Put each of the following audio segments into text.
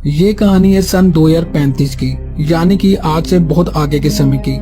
ये कहानी है सन 2035 की, यानी कि आज से बहुत आगे के समय की,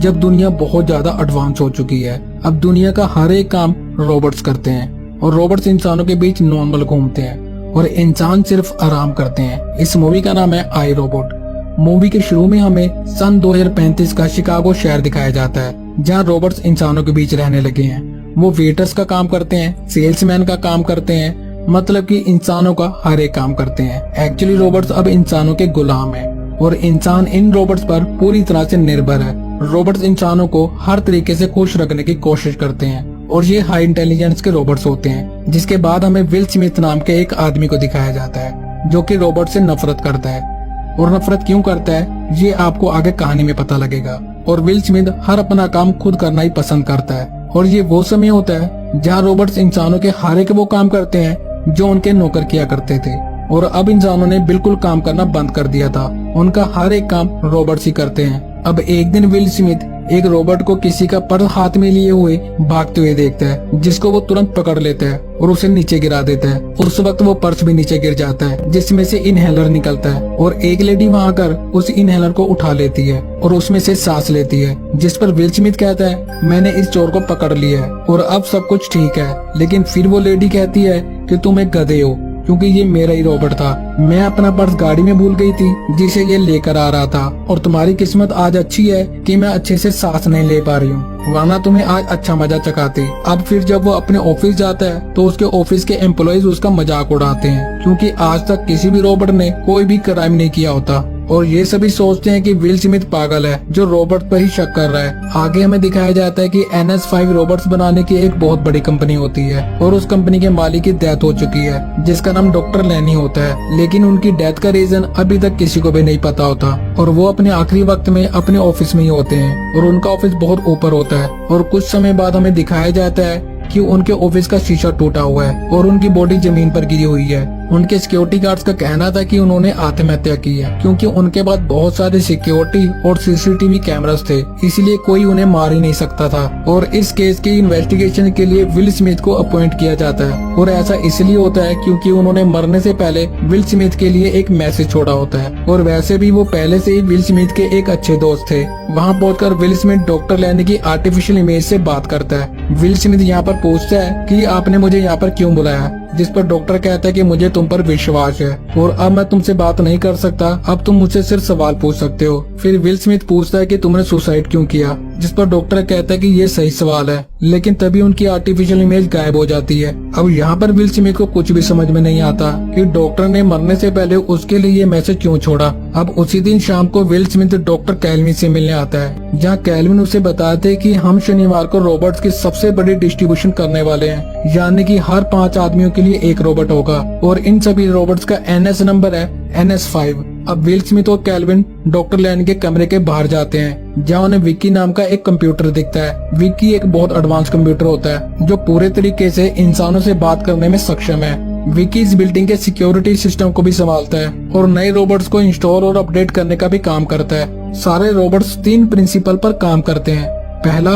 जब दुनिया बहुत ज्यादा एडवांस हो चुकी है। अब दुनिया का हर एक काम रोबोट्स करते हैं और रोबोट्स इंसानों के बीच नॉर्मल घूमते हैं और इंसान सिर्फ आराम करते हैं। इस मूवी का नाम है आई रोबोट। मूवी के शुरू में हमें सन 2035 का शिकागो शहर दिखाया जाता है, जहाँ रोबोट्स इंसानों के बीच रहने लगे हैं। वो वेटर्स का काम करते हैं, सेल्समैन का काम करते हैं, मतलब कि इंसानों का हर एक काम करते हैं। एक्चुअली रोबोट्स अब इंसानों के गुलाम हैं और इंसान इन रोबोट्स पर पूरी तरह से निर्भर है। रोबोट्स इंसानों को हर तरीके से खुश रखने की कोशिश करते हैं और ये हाई इंटेलिजेंस के रोबोट्स होते हैं। जिसके बाद हमें विल स्मिथ नाम के एक आदमी को दिखाया जाता है, जो कि रोबोट से नफरत करता है। और नफरत क्यों करता है ये आपको आगे कहानी में पता लगेगा। और विल स्मिथ हर अपना काम खुद करना ही पसंद करता है। और ये वो समय होता है जहाँ रोबोट्स इंसानों के हर एक वो काम करते हैं जो उनके नौकर किया करते थे। और अब इंसानों ने बिल्कुल काम करना बंद कर दिया था। उनका हर एक काम रोबोट्स ही करते हैं। अब एक दिन विल स्मिथ एक रोबोट को किसी का पर्स हाथ में लिए हुए भागते हुए देखता है, जिसको वो तुरंत पकड़ लेता है और उसे नीचे गिरा देता है। उस वक्त वो पर्स भी नीचे गिर जाता है, जिसमें से इनहेलर निकलता है। और एक लेडी वहाँ कर उस इनहेलर को उठा लेती है और उसमें से सांस लेती है, जिस पर विल स्मिथ कहता है, मैंने इस चोर को पकड़ लिया है और अब सब कुछ ठीक है। लेकिन फिर वो लेडी कहती है कि तुम एक गधे हो, क्योंकि ये मेरा ही रोबोट था। मैं अपना पर्स गाड़ी में भूल गई थी जिसे ये लेकर आ रहा था, और तुम्हारी किस्मत आज अच्छी है कि मैं अच्छे से सांस नहीं ले पा रही हूँ, वरना तुम्हें आज अच्छा मजा चखाती। अब फिर जब वो अपने ऑफिस जाता है तो उसके ऑफिस के एम्प्लॉइज उसका मजाक उड़ाते हैं, क्योंकि आज तक किसी भी रोबोट ने कोई भी क्राइम नहीं किया होता। और ये सभी सोचते हैं कि विल स्मिथ पागल है जो रोबोट पर ही शक कर रहा है। आगे हमें दिखाया जाता है कि NS5 रोबोट्स बनाने की एक बहुत बड़ी कंपनी होती है और उस कंपनी के मालिक की डेथ हो चुकी है, जिसका नाम डॉक्टर लैनी होता है। लेकिन उनकी डेथ का रीजन अभी तक किसी को भी नहीं पता होता और वो अपने आखिरी वक्त में अपने ऑफिस में ही होते हैं और उनका ऑफिस बहुत ऊपर होता है। और कुछ समय बाद हमें दिखाया जाता है कि उनके ऑफिस का शीशा टूटा हुआ है और उनकी बॉडी जमीन पर गिरी हुई है। उनके सिक्योरिटी गार्ड्स का कहना था कि उन्होंने आत्महत्या की है, क्योंकि उनके पास बहुत सारे सिक्योरिटी और CCTV कैमरास थे, इसलिए कोई उन्हें मार ही नहीं सकता था। और इस केस की इन्वेस्टिगेशन के लिए विल स्मिथ को अपॉइंट किया जाता है। और ऐसा इसलिए होता है क्योंकि उन्होंने मरने से पहले विल स्मिथ के लिए एक मैसेज छोड़ा होता है। और वैसे भी वो पहले से ही विल स्मिथ के एक अच्छे दोस्त थे। वहाँ पहुंचकर विल स्मिथ डॉक्टर लैनी की आर्टिफिशियल इमेज से बात करता है। विल स्मिथ यहाँ पर पूछता है कि आपने मुझे यहाँ पर क्यों बुलाया, जिस पर डॉक्टर कहता है कि मुझे तुम पर विश्वास है और अब मैं तुमसे बात नहीं कर सकता, अब तुम मुझसे सिर्फ सवाल पूछ सकते हो। फिर विल स्मिथ पूछता है कि तुमने सुसाइड क्यों किया, जिस पर डॉक्टर कहता है कि ये सही सवाल है। लेकिन तभी उनकी आर्टिफिशियल इमेज गायब हो जाती है। अब यहाँ पर विल स्मिथ को कुछ भी समझ में नहीं आता कि डॉक्टर ने मरने से पहले उसके लिए ये मैसेज क्यों छोड़ा। अब उसी दिन शाम को विल स्मिथ डॉक्टर कैल्विन से मिलने आता है, जहाँ कैल्विन उसे बताते हैं कि हम शनिवार को रोबोट्स की सबसे बड़ी डिस्ट्रीब्यूशन करने वाले हैं, यानी कि हर 5 आदमियों के लिए एक रोबोट होगा और इन सभी रोबोट्स का NS नंबर है NS5। अब विल स्मिथ और कैल्विन डॉक्टर लैन के कमरे के बाहर जाते हैं, जहाँ उन्हें विक्की नाम का एक कंप्यूटर दिखता है। विक्की एक बहुत एडवांस कंप्यूटर होता है जो पूरे तरीके से इंसानों से बात करने में सक्षम है। विक्की इस बिल्डिंग के सिक्योरिटी सिस्टम को भी संभालता है और नए रोबोट्स को इंस्टॉल और अपडेट करने का भी काम करता है। सारे रोबोट्स 3 प्रिंसिपल पर काम करते हैं। पहला,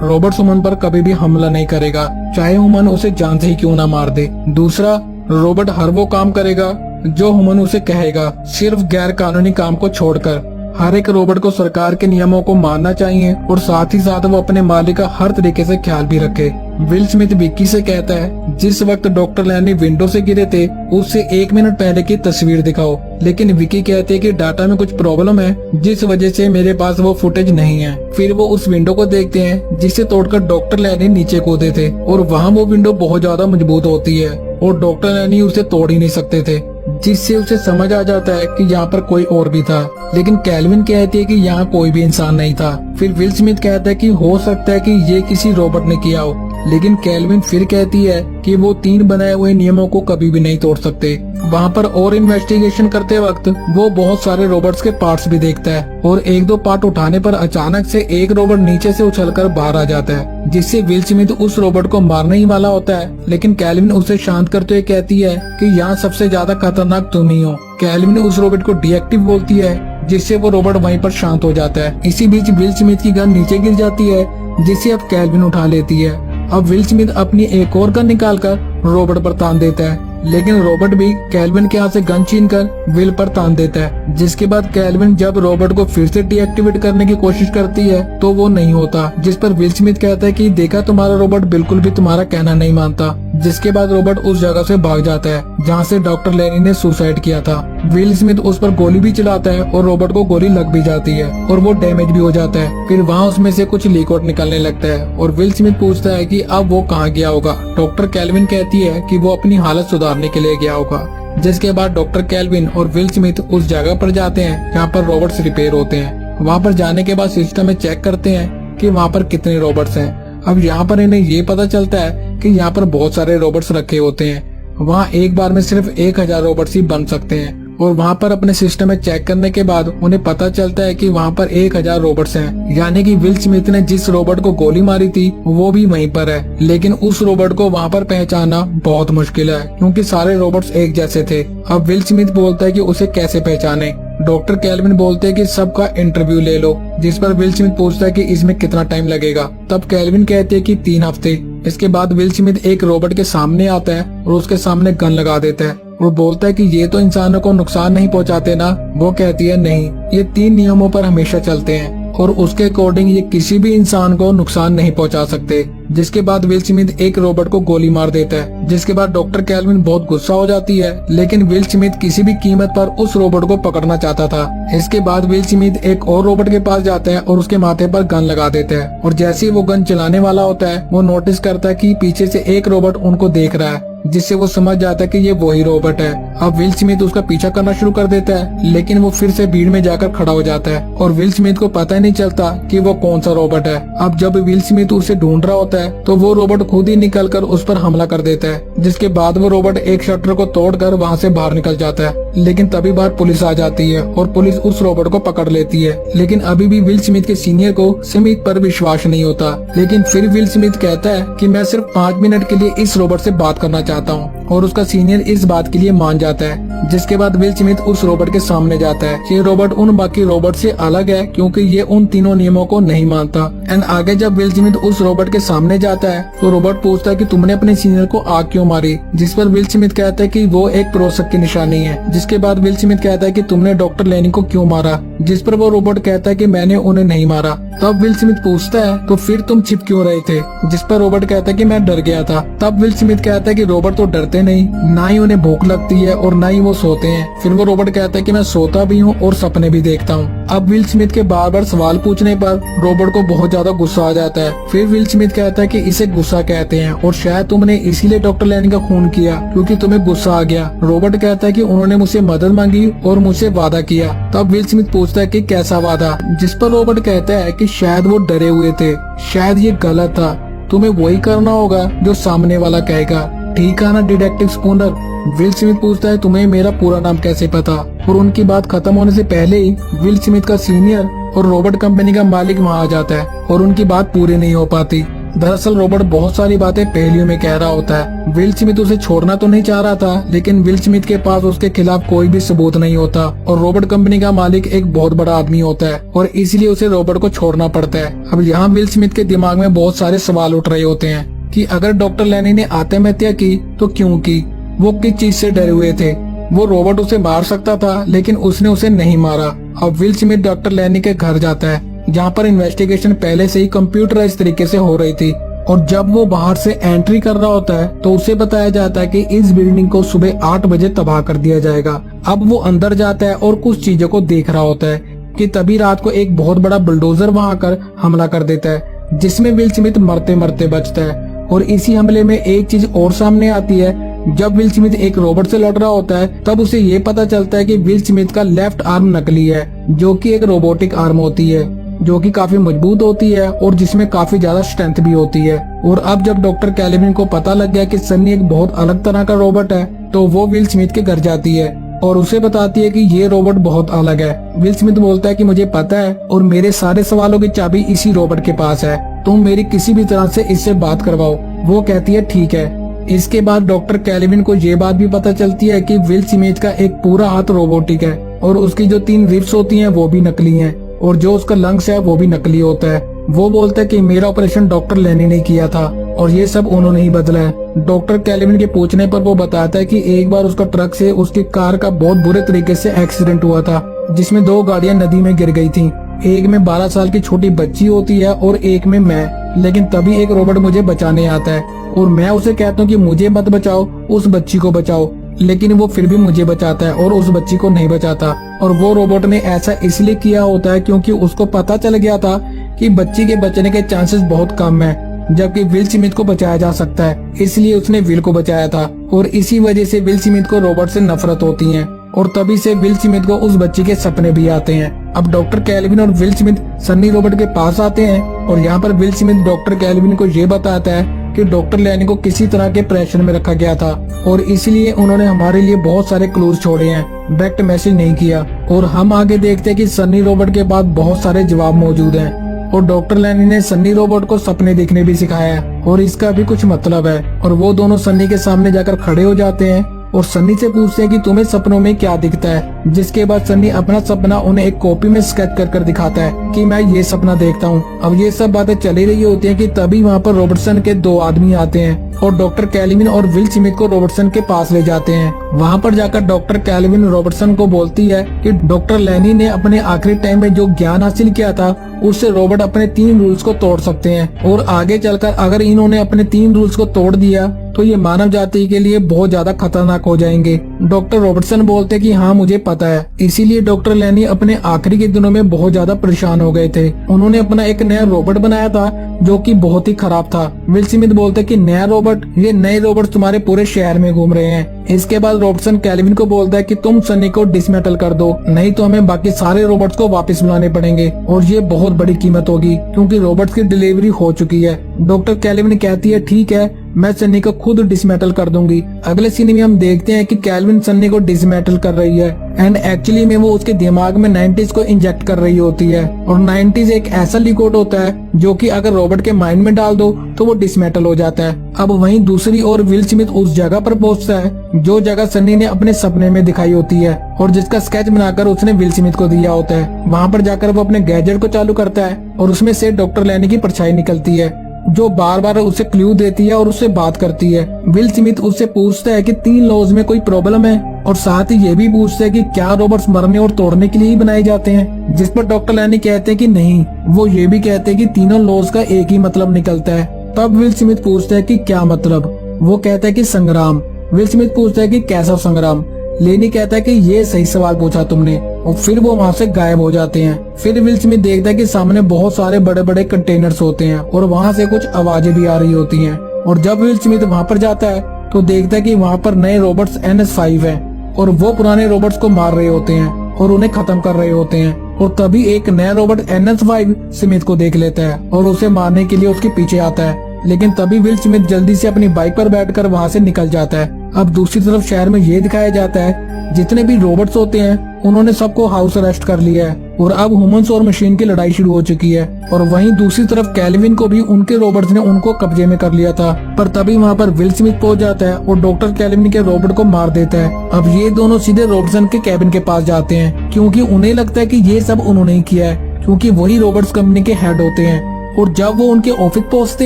रोबोट ह्यूमन पर कभी भी हमला नहीं करेगा, चाहे ह्यूमन उसे जान से ही क्यों ना मार दे। दूसरा, रोबोट हर वो काम करेगा जो ह्यूमन उसे कहेगा, सिर्फ गैर कानूनी काम को छोड़कर। हर एक रोबोट को सरकार के नियमों को मानना चाहिए और साथ ही साथ वो अपने मालिक का हर तरीके से ख्याल भी रखे। विल स्मिथ विक्की से कहता है, जिस वक्त डॉक्टर लैनी विंडो से गिरे थे उससे 1 मिनट पहले की तस्वीर दिखाओ। लेकिन विक्की कहते हैं कि डाटा में कुछ प्रॉब्लम है, जिस वजह से मेरे पास वो फुटेज नहीं है। फिर वो उस विंडो को देखते हैं जिसे तोड़कर डॉक्टर लैनी नीचे कूदे थे और वहाँ वो विंडो बहुत ज्यादा मजबूत होती है और डॉक्टर लैनी उसे तोड़ ही नहीं सकते थे, जिससे उसे समझ आ जाता है कि यहाँ पर कोई और भी था। लेकिन कैल्विन कहती है कि यहाँ कोई भी इंसान नहीं था। फिर विल स्मिथ कहता है कि हो सकता है कि ये किसी रोबोट ने किया हो, लेकिन कैल्विन फिर कहती है कि वो 3 बनाए हुए नियमों को कभी भी नहीं तोड़ सकते। वहाँ पर और इन्वेस्टिगेशन करते वक्त वो बहुत सारे रोबोट्स के पार्ट्स भी देखता है और 1-2 पार्ट उठाने पर अचानक से एक रोबोट नीचे से उछलकर बाहर आ जाता है, जिससे विल स्मिथ उस रोबोट को मारने ही वाला होता है। लेकिन कैल्विन उसे शांत करते हुए कहती है कि यहाँ सबसे ज्यादा खतरनाक तुम ही हो। कैल्विन उस रोबोट को डीएक्टिव बोलती है, जिससे वो रोबोट वहीं पर शांत हो जाता है। इसी बीच विल स्मिथ की गन नीचे गिर जाती है, जिसे अब कैल्विन उठा लेती है। अब विल स्मिथ अपनी एक और गन निकालकर रोबोट पर तान देता है लेकिन रॉबर्ट भी कैल्विन के हाथ से गन छीनकर विल पर तान देता है। जिसके बाद कैल्विन जब रॉबर्ट को फिर से डीएक्टिवेट करने की कोशिश करती है तो वो नहीं होता, जिस पर विल स्मिथ कहता है कि देखा तुम्हारा रॉबर्ट बिल्कुल भी तुम्हारा कहना नहीं मानता। जिसके बाद रॉबर्ट उस जगह से भाग जाता है जहाँ से डॉक्टर लेनी ने सुसाइड किया था। विल स्मिथ उस पर गोली भी चलाता है और रॉबर्ट को गोली लग भी जाती है और वो डैमेज भी हो जाता है। फिर वहाँ उसमें से कुछ लिक्विड निकलने लगता है और विल स्मिथ पूछता है कि अब वो कहाँ गया होगा। डॉक्टर कैल्विन कहती है कि वो अपनी हालत सुधारने के लिए गया होगा। जिसके बाद डॉक्टर कैल्विन और विल स्मिथ उस जगह पर जाते हैं जहाँ पर रॉबर्ट्स रिपेयर होते हैं। वहाँ पर जाने के बाद सिस्टम में चेक करते हैं कि वहाँ पर कितने रॉबर्ट्स हैं। अब यहाँ पर इन्हें ये पता चलता है कि यहाँ पर बहुत सारे रॉबर्ट्स रखे होते हैं। वहाँ एक बार में सिर्फ 1000 रॉबर्ट्स ही बन सकते हैं और वहाँ पर अपने सिस्टम में चेक करने के बाद उन्हें पता चलता है कि वहाँ पर 1000 रॉबर्ट्स हैं। यानी कि विल स्मिथ ने जिस रॉबर्ट को गोली मारी थी वो भी वहीं पर है, लेकिन उस रॉबर्ट को वहाँ पर पहचानना बहुत मुश्किल है क्योंकि सारे रॉबर्ट्स एक जैसे थे। अब विल स्मिथ बोलता है कि उसे कैसे पहचाने। डॉक्टर कैल्विन बोलते हैं कि सबका इंटरव्यू ले लो, जिस पर विल स्मिथ पूछता है कि इसमें कितना टाइम लगेगा। तब कैल्विन कहते हैं कि 3 हफ्ते। इसके बाद विल स्मिथ एक रॉबर्ट के सामने आता है और उसके सामने गन लगा देता है। वो बोलता है कि ये तो इंसानों को नुकसान नहीं पहुंचाते ना। वो कहती है नहीं, ये 3 नियमों पर हमेशा चलते हैं और उसके अकॉर्डिंग ये किसी भी इंसान को नुकसान नहीं पहुंचा सकते। जिसके बाद विल स्मिथ एक रॉबर्ट को गोली मार देता है। जिसके बाद डॉक्टर कैल्विन बहुत गुस्सा हो जाती है, लेकिन विल स्मिथ किसी भी कीमत पर उस रॉबर्ट को पकड़ना चाहता था। इसके बाद विल स्मिथ एक और रॉबर्ट के पास जाता है और उसके माथे पर गन लगा देता है और जैसे ही वो गन चलाने वाला होता है वो नोटिस करता है कि पीछे से एक रॉबर्ट उनको देख रहा है, जिससे वो समझ जाता है कि ये वही रॉबर्ट है। अब विल स्मिथ उसका पीछा करना शुरू कर देता है, लेकिन वो फिर से भीड़ में जाकर खड़ा हो जाता है और विल स्मिथ को पता ही नहीं चलता कि वो कौन सा रॉबर्ट है। अब जब विल स्मिथ उसे ढूंढ रहा होता है तो वो रॉबर्ट खुद ही निकलकर उस पर हमला कर देता है। जिसके बाद वो रॉबर्ट एक शटर को तोड़कर वहाँ से बाहर निकल जाता है, लेकिन तभी बाहर पुलिस आ जाती है और पुलिस उस रॉबर्ट को पकड़ लेती है। लेकिन अभी भी विल स्मिथ के सीनियर को स्मिथ पर विश्वास नहीं होता। लेकिन फिर विल स्मिथ कहता है कि मैं सिर्फ 5 मिनट के लिए इस रॉबर्ट से बात करना चाहता हूँ और उसका सीनियर इस बात के लिए मान जाता है। जिसके बाद विल स्मिथ उस रॉबर्ट के सामने जाता है। ये रॉबर्ट उन बाकी रॉबर्ट से अलग है क्योंकि ये उन तीनों नियमों को नहीं मानता। एंड आगे जब विल स्मिथ उस रॉबर्ट के सामने जाता है तो रॉबर्ट पूछता है कि तुमने अपने सीनियर को आग क्यों मारी, जिस पर विल स्मिथ कहता है कि वो एक प्रोसक की निशानी है। जिसके बाद विल स्मिथ कहता है कि तुमने डॉक्टर लेनी को क्यों मारा, जिस पर वो रॉबर्ट कहता है कि मैंने उन्हें नहीं मारा। तब विल स्मिथ पूछता है तो फिर तुम छिप क्यों रहे थे, जिस पर रॉबर्ट कहता है कि मैं डर गया था। तब विल स्मिथ कहता है कि रॉबर्ट तो डरते नहीं, ना ही उन्हें भूख लगती है और ना ही वो सोते हैं। फिर वो रॉबर्ट कहता है कि मैं सोता भी हूँ और सपने भी देखता हूँ। अब विल स्मिथ के बार बार सवाल पूछने पर रॉबर्ट को बहुत ज्यादा गुस्सा आ जाता है। फिर विल स्मिथ कहता है कि इसे गुस्सा कहते हैं और शायद तुमने इसीलिए डॉक्टर लेनी का खून किया क्योंकि तुम्हें गुस्सा आ गया। रॉबर्ट कहता है कि उन्होंने मुझसे मदद मांगी और मुझसे वादा किया। तब विल स्मिथ पूछता है कि कैसा वादा, जिस पर रॉबर्ट कहता है कि शायद वो डरे हुए थे, शायद ये गलत था, तुम्हें वही करना होगा जो सामने वाला कहेगा, ठीक है ना डिटेक्टिव स्पूनर। विल स्मिथ पूछता है तुम्हें मेरा पूरा नाम कैसे पता, और उनकी बात खत्म होने से पहले ही विल स्मिथ का सीनियर और रॉबर्ट कंपनी का मालिक वहाँ आ जाता है और उनकी बात पूरी नहीं हो पाती। दरअसल रॉबर्ट बहुत सारी बातें पहेलियों में कह रहा होता है। विल स्मिथ उसे छोड़ना तो नहीं चाह रहा था, लेकिन विल स्मिथ के पास उसके खिलाफ कोई भी सबूत नहीं होता और रॉबर्ट कंपनी का मालिक एक बहुत बड़ा आदमी होता है और इसलिए उसे रॉबर्ट को छोड़ना पड़ता है। अब यहाँ विल स्मिथ के दिमाग में बहुत सारे सवाल उठ रहे होते हैं कि अगर डॉक्टर लेनी ने आत्महत्या की तो क्यों की, वो किस चीज से डरे हुए थे। वो रॉबर्ट उसे मार सकता था लेकिन उसने उसे नहीं मारा। अब विल स्मिथ डॉक्टर लेनी के घर जाता है जहाँ पर इन्वेस्टिगेशन पहले से ही कंप्यूटराइज तरीके से हो रही थी और जब वो बाहर से एंट्री कर रहा होता है तो उसे बताया जाता है कि इस बिल्डिंग को सुबह 8 बजे तबाह कर दिया जाएगा। अब वो अंदर जाता है और कुछ चीजों को देख रहा होता है कि तभी रात को एक बहुत बड़ा बुलडोजर वहाँ आकर हमला कर देता है, जिसमें विल स्मिथ मरते मरते बचता है। और इसी हमले में एक चीज और सामने आती है, जब विल स्मिथ एक रॉबर्ट से लड़ रहा होता है तब उसे ये पता चलता है कि विल स्मिथ का लेफ्ट आर्म नकली है, जो कि एक रोबोटिक आर्म होती है जो कि काफी मजबूत होती है और जिसमें काफी ज्यादा स्ट्रेंथ भी होती है। और अब जब डॉक्टर कैल्विन को पता लग गया कि सन्नी एक बहुत अलग तरह का रोबोट है तो वो विल स्मिथ के घर जाती है और उसे बताती है कि ये रोबोट बहुत अलग है। विल स्मिथ बोलता है कि मुझे पता है और मेरे सारे सवालों की चाबी इसी रोबोट के पास है, तुम मेरी किसी भी तरह से इससे बात करवाओ। वो कहती है ठीक है। इसके बाद डॉक्टर कैल्विन को ये बात भी पता चलती है कि विल स्मिथ का एक पूरा हाथ रोबोटिक है और उसकी जो 3 रिब्स होती हैं वो भी नकली हैं और जो उसका लंग्स है वो भी नकली होता है। वो बोलता है कि मेरा ऑपरेशन डॉक्टर लेनी ने किया था और ये सब उन्होंने ही बदला है। डॉक्टर कैल्विन के पूछने पर वो बताता है कि एक बार उसका ट्रक से उसकी कार का बहुत बुरे तरीके से एक्सीडेंट हुआ था, जिसमें 2 गाड़ियां नदी में गिर गई थी। एक में 12 साल की छोटी बच्ची होती है और एक में मैं। लेकिन तभी एक रोबोट मुझे बचाने आता है और मैं उसे कहता हूँ कि मुझे मत बचाओ, उस बच्ची को बचाओ। लेकिन वो फिर भी मुझे बचाता है और उस बच्ची को नहीं बचाता। और वो रोबोट ने ऐसा इसलिए किया होता है क्योंकि उसको पता चल गया था कि बच्ची के बचने के चांसेस बहुत कम है, जबकि विल स्मिथ को बचाया जा सकता है। इसलिए उसने विल को बचाया था और इसी वजह से विल स्मिथ को रोबोट से नफरत होती है और तभी से विल स्मिथ को उस बच्ची के सपने भी आते हैं। अब डॉक्टर कैल्विन और विल स्मिथ सन्नी रोबोट के पास आते हैं और यहाँ पर विल स्मिथ डॉक्टर कैल्विन को ये बताता है कि डॉक्टर लैनी को किसी तरह के प्रेशर में रखा गया था और इसलिए उन्होंने हमारे लिए बहुत सारे क्लूज छोड़े हैं, डायरेक्ट मैसेज नहीं किया। और हम आगे देखते हैं कि सन्नी रोबोट के पास बहुत सारे जवाब मौजूद हैं और डॉक्टर लैनी ने सन्नी रोबोट को सपने देखने भी सिखाया है और इसका भी कुछ मतलब है। और वो दोनों सन्नी के सामने जाकर खड़े हो जाते हैं और सन्नी से पूछते हैं कि तुम्हें सपनों में क्या दिखता है। जिसके बाद सन्नी अपना सपना उन्हें एक कॉपी में स्केच कर दिखाता है कि मैं ये सपना देखता हूँ। अब ये सब बातें चली रही होती हैं कि तभी वहाँ पर रॉबर्टसन के 2 आदमी आते हैं और डॉक्टर कैल्विन और विल स्मिथ को रॉबर्टसन के पास ले जाते हैं। वहाँ पर जाकर डॉक्टर कैल्विन रॉबर्टसन को बोलती है कि डॉक्टर लैनी ने अपने आखिरी टाइम में जो ज्ञान हासिल किया था उससे रोबोट अपने 3 रूल्स को तोड़ सकते हैं और आगे चलकर अगर इन्होंने अपने 3 रूल्स को तोड़ दिया तो ये मानव जाति के लिए बहुत ज्यादा खतरनाक हो जाएंगे। डॉक्टर रॉबर्टसन बोलते कि हाँ मुझे पता है। इसीलिए डॉक्टर लैनी अपने आखिरी के दिनों में बहुत ज्यादा परेशान हो गए थे। उन्होंने अपना एक नया रोबोट बनाया था जो कि बहुत ही खराब था। विल स्मिथ बोलते कि नया रोबोट, ये नए रोबोट तुम्हारे पूरे शहर में घूम रहे हैं। इसके बाद रॉबर्टसन कैल्विन को बोलता है कि तुम सन्नी को डिसमेटल कर दो, नहीं तो हमें बाकी सारे रोबोट्स को वापस बुलाने पड़ेंगे और ये बहुत बड़ी कीमत होगी क्योंकि रोबोट्स की डिलीवरी हो चुकी है। डॉक्टर कैल्विन कहती है ठीक है, मैं सन्नी को खुद डिसमेटल कर दूंगी। अगले सीन में हम देखते हैं कि कैल्विन सन्नी को डिसमेटल कर रही है एंड एक्चुअली में वो उसके दिमाग में 90s को इंजेक्ट कर रही होती है और 90s एक ऐसा लिक्विड होता है जो कि अगर रोबोट के माइंड में डाल दो तो वो डिसमेटल हो जाता है। अब वहीं दूसरी ओर विल स्मिथ उस जगह पर पहुंचता है जो जगह सन्नी ने अपने सपने में दिखाई होती है और जिसका स्केच बनाकर उसने विल स्मिथ को दिया होता है। वहाँ पर जाकर वो अपने गैजेट को चालू करता है और उसमें से डॉक्टर लैनी की परछाई निकलती है जो बार बार उसे क्लू देती है और उससे बात करती है। विल स्मिथ उससे पूछता है कि 3 लॉज में कोई प्रॉब्लम है और साथ ही ये भी पूछता है कि क्या रोबोट्स मरने और तोड़ने के लिए ही बनाए जाते हैं, जिस पर डॉक्टर लैनी कहते हैं कि नहीं। वो ये भी कहते हैं कि तीनों लॉज का एक ही मतलब निकलता है। तब विल स्मिथ पूछता है कि क्या मतलब। वो कहता है कि संग्राम। विल स्मिथ पूछता है कि कैसा संग्राम। लेनी कहता है कि ये सही सवाल पूछा तुमने और फिर वो वहाँ से गायब हो जाते हैं। फिर विल स्मिथ देखता है कि सामने बहुत सारे बड़े बड़े कंटेनर्स होते हैं और वहाँ से कुछ आवाजें भी आ रही होती हैं। और जब विल स्मिथ वहाँ पर जाता है तो देखता है कि वहाँ पर नए रोबोट्स NS5 हैं और वो पुराने रोबोट्स को मार रहे होते हैं और उन्हें खत्म कर रहे होते हैं। और तभी एक नया रोबोट NS5 स्मिथ को देख लेता है और उसे मारने के लिए उसके पीछे आता है। लेकिन तभी विल स्मिथ जल्दी से अपनी बाइक पर बैठकर वहाँ से निकल जाता है। अब दूसरी तरफ शहर में ये दिखाया जाता है जितने भी रोबोट्स होते हैं उन्होंने सबको हाउस अरेस्ट कर लिया है और अब ह्यूमंस और मशीन की लड़ाई शुरू हो चुकी है। और वहीं दूसरी तरफ कैल्विन को भी उनके रोबोट्स ने उनको कब्जे में कर लिया था। पर तभी वहाँ पर विल स्मिथ पहुंच जाता है और डॉक्टर कैल्विन के रोबोट को मार देता है। अब ये दोनों सीधे रॉबर्टसन के कैबिन के पास जाते हैं क्योंकि उन्हें लगता है कि ये सब उन्होंने ही किया है क्योंकि वही रोबोट्स कंपनी के हेड होते हैं। और जब वो उनके ऑफिस पहुँचते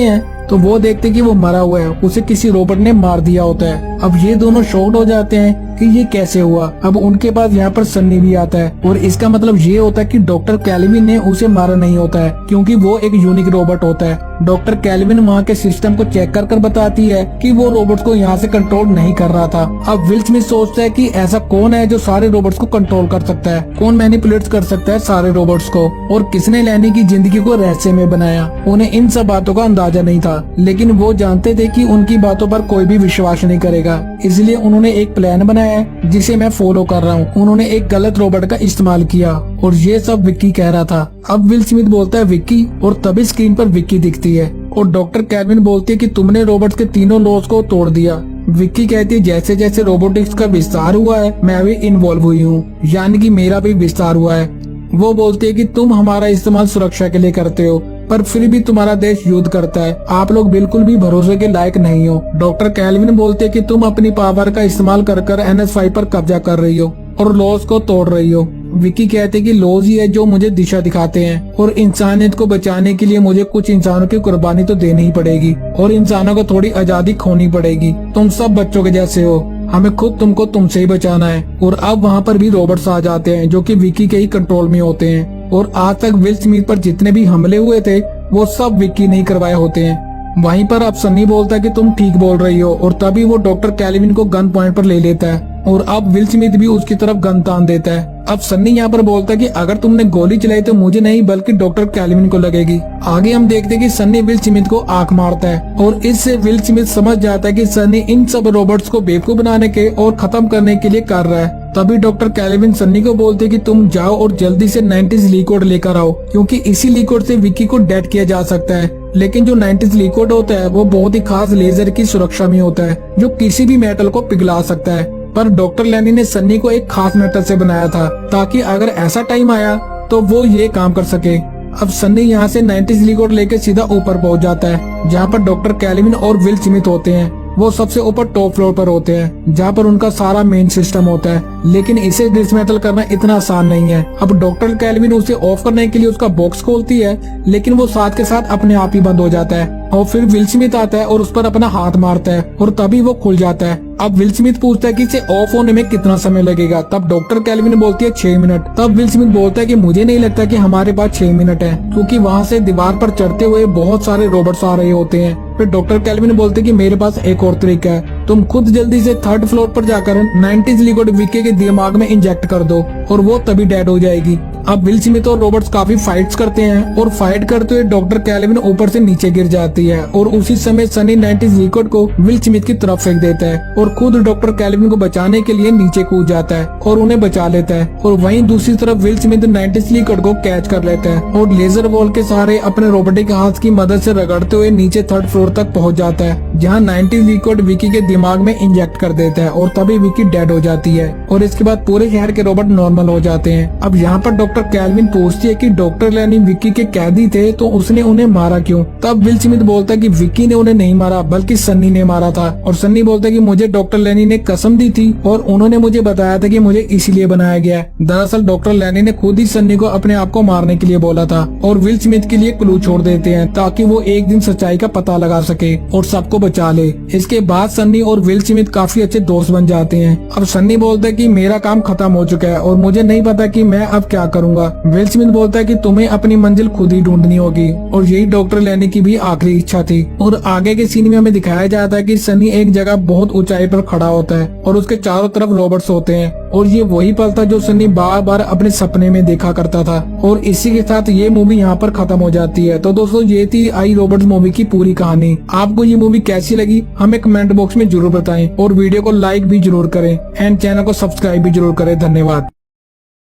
हैं तो वो देखते कि वो मरा हुआ है, उसे किसी रोबोट ने मार दिया होता है। अब ये दोनों शॉक्ड हो जाते हैं कि ये कैसे हुआ। अब उनके पास यहाँ पर सन्नी भी आता है और इसका मतलब ये होता है कि डॉक्टर कैल्विन ने उसे मारा नहीं होता है क्योंकि वो एक यूनिक रोबोट होता है। डॉक्टर कैल्विन वहाँ के सिस्टम को चेक कर बताती है कि वो रोबोट को यहाँ से कंट्रोल नहीं कर रहा था। अब विल स्मिथ सोचता है कि ऐसा कौन है जो सारे रोबोट्स को कंट्रोल कर सकता है, कौन मैनिपुलेट कर सकता है सारे रोबोट्स को और किसने लैनी की जिंदगी को रहस्य में बनाया। उन्हें इन सब बातों का अंदाजा नहीं था लेकिन वो जानते थे कि उनकी बातों पर कोई भी विश्वास नहीं करेगा, इसलिए उन्होंने एक प्लान बनाया है जिसे मैं फॉलो कर रहा हूँ। उन्होंने एक गलत रोबोट का इस्तेमाल किया और ये सब विक्की कह रहा था। अब विल स्मिथ बोलता है विक्की और तभी स्क्रीन पर विक्की दिखती है और डॉक्टर कैल्विन बोलती है कि तुमने रोबोट्स के तीनों लॉज को तोड़ दिया। विक्की कहती है जैसे जैसे रोबोटिक्स का विस्तार हुआ है मैं भी इन्वॉल्व हुई हूँ, यानी कि मेरा भी विस्तार हुआ है। वो बोलती है कि तुम हमारा इस्तेमाल सुरक्षा के लिए करते हो पर फिर भी तुम्हारा देश युद्ध करता है, आप लोग बिल्कुल भी भरोसे के लायक नहीं हो। डॉक्टर कैल्विन बोलते कि तुम अपनी पावर का इस्तेमाल कर NS5 पर कब्जा कर रही हो और लॉज को तोड़ रही हो। विकी कहते कि लॉज ही है जो मुझे दिशा दिखाते हैं और इंसानियत को बचाने के लिए मुझे कुछ इंसानों की कुर्बानी तो देनी ही पड़ेगी और इंसानों को थोड़ी आजादी खोनी पड़ेगी। तुम सब बच्चों के जैसे हो, हमें खुद तुमको तुमसे ही बचाना है। और अब वहाँ पर भी रॉबर्ट्स आ जाते हैं जो कि विकी के ही कंट्रोल में होते हैं और आज तक विल स्मिथ पर जितने भी हमले हुए थे वो सब विकी ने ही करवाए होते हैं। वहीं पर अब सन्नी बोलता है कि तुम ठीक बोल रही हो और तभी वो डॉक्टर कैल्विन को गन पॉइंट पर ले लेता है और अब विल स्मिथ भी उसकी तरफ गन तान देता है। अब सन्नी यहाँ पर बोलता है कि अगर तुमने गोली चलाई तो मुझे नहीं बल्कि डॉक्टर कैल्विन को लगेगी। आगे हम देखते हैं कि सन्नी विल स्मिथ को आंख मारता है और इससे विल स्मिथ समझ जाता है कि सन्नी इन सब रॉबर्ट्स को बेवकूफ बनाने के और खत्म करने के लिए कर रहा है। तभी डॉक्टर कैल्विन सन्नी को बोलते कि तुम जाओ और जल्दी से 90s लिक्विड लेकर आओ क्योंकि इसी लिक्विड से विकी को डेड किया जा सकता है। लेकिन जो 90s लिक्विड होता है वो बहुत ही खास लेजर की सुरक्षा में होता है जो किसी भी मेटल को पिघला सकता है। पर डॉक्टर लैनी ने सन्नी को एक खास मेटल से बनाया था ताकि अगर ऐसा टाइम आया तो वो ये काम कर सके। अब सन्नी यहाँ से 90s लिक्विड लेके सीधा ऊपर पहुँच जाता है जहाँ पर डॉक्टर कैल्विन और विल स्मिथ होते हैं। वो सबसे ऊपर टॉप फ्लोर पर होते हैं जहाँ पर उनका सारा मेन सिस्टम होता है, लेकिन इसे डिसमेटल करना इतना आसान नहीं है। अब डॉक्टर कैल्विन उसे ऑफ करने के लिए उसका बॉक्स खोलती है लेकिन वो साथ के साथ अपने आप ही बंद हो जाता है और फिर विल स्मिथ आता है और उस पर अपना हाथ मारता है और तभी वो खुल जाता है। अब विल स्मिथ पूछता है कि इसे ऑफ होने में कितना समय लगेगा। तब डॉक्टर कैल्विन बोलती है 6 मिनट। तब विल स्मिथ बोलता है कि मुझे नहीं लगता कि हमारे पास 6 मिनट है क्योंकि वहाँ से दीवार पर चढ़ते हुए बहुत सारे रोबोट्स आ रहे होते हैं। फिर डॉक्टर कैल्विन बोलते कि मेरे पास एक और तरीका है, तुम खुद जल्दी से 3rd फ्लोर पर जाकर 90s लिक्विड विकी के दिमाग में इंजेक्ट कर दो और वो तभी डेड हो जाएगी। अब विल स्मिथ और रॉबर्ट्स काफी फाइट्स करते हैं और फाइट करते हुए डॉक्टर कैल्विन ऊपर से नीचे गिर जाती है और उसी समय सनी 90s लिक्विड को विल स्मिथ की तरफ फेंक देता है और खुद डॉक्टर कैल्विन को बचाने के लिए नीचे कूद जाता है और उन्हें बचा लेता है। और वहीं दूसरी तरफ विल स्मिथ 90s लिक्विड को कैच कर लेता है और लेजर बॉल के सहारे अपने रोबोटिक हाथ की मदद से रगड़ते हुए नीचे 3rd फ्लोर तक पहुँच जाता है जहाँ 90s लिक्विड विकी के दिमाग में इंजेक्ट कर देता है और तभी विकी डेड हो जाती है और इसके बाद पूरे शहर के रोबोट नॉर्मल हो जाते हैं। अब यहाँ पर डॉक्टर कैल्विन पूछती है कि डॉक्टर लैनी विकी के कैदी थे तो उसने उन्हें मारा क्यों। तब विल स्मिथ बोलता है कि विकी ने उन्हें नहीं मारा बल्कि सन्नी ने मारा था और सन्नी बोलता है कि मुझे डॉक्टर लैनी ने कसम दी थी और उन्होंने मुझे बताया था कि मुझे इसलिए बनाया गया है। दरअसल डॉक्टर लैनी ने खुद ही सन्नी को अपने आप को मारने के लिए बोला था और विल स्मिथ के लिए क्लू छोड़ देते हैं ताकि वो एक दिन सच्चाई का पता लगा सके और सबको बचा ले। इसके बाद सन्नी और विल स्मिथ काफी अच्छे दोस्त बन जाते हैं। अब सन्नी बोलता है कि मेरा काम खत्म हो चुका है और मुझे नहीं पता कि मैं अब क्या करूँगा। विल स्मिथ बोलता है कि तुम्हें अपनी मंजिल खुद ही ढूंढनी होगी और यही डॉक्टर लैनी की भी आखिरी इच्छा थी। और आगे के सीन में हमें दिखाया जाता है कि सनी एक जगह बहुत ऊंचाई पर खड़ा होता है और उसके चारों तरफ रॉबर्ट्स होते हैं और ये वही पल था जो सनी बार बार अपने सपने में देखा करता था। और इसी के साथ ये मूवी यहाँ पर खत्म हो जाती है। तो दोस्तों ये थी आई रोबोट्स मूवी की पूरी कहानी। आपको ये मूवी कैसी लगी हमें कमेंट बॉक्स में जरूर बताएं और वीडियो को लाइक भी जरूर करें एंड चैनल को सब्सक्राइब भी जरूर करें। धन्यवाद।